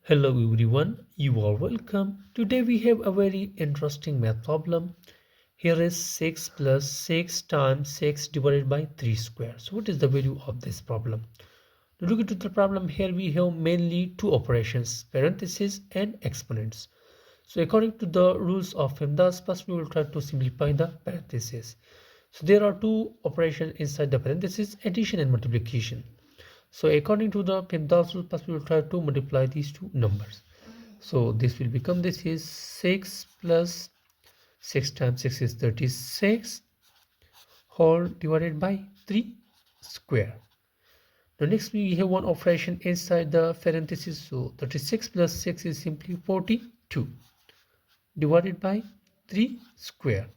Hello everyone, you are welcome. Today we have a very interesting math problem. Here is 6 plus 6 times 6 divided by 3 square. So what is the value of this problem? To look into the problem, here we have mainly two operations, parentheses and exponents. So according to the rules of Pemdas, first we will try to simplify the parentheses. So there are two operations inside the parentheses, addition and multiplication. So according to the Pemdas rule, first we will try to multiply these two numbers. So this will become, this is 6 plus 6 times 6 is 36 whole divided by 3 square. Now next we have one operation inside the parentheses. So 36 plus 6 is simply 42 divided by 3 square.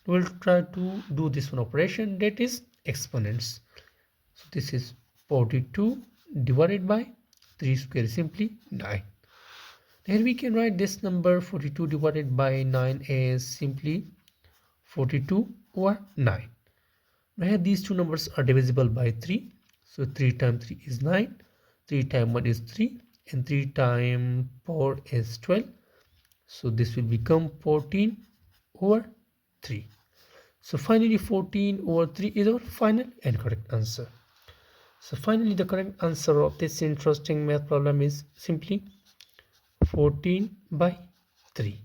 We will try to do this one operation, that is exponents. So this is 42 divided by 3 square is simply 9. Here we can write this number 42 divided by 9 as simply 42 over 9. Now here these two numbers are divisible by 3. So 3 times 3 is 9, 3 times 1 is 3, and 3 times 4 is 12. So this will become 14 over 3. So finally 14 over 3 is our final and correct answer. So finally the correct answer of this interesting math problem is simply 14 by 3.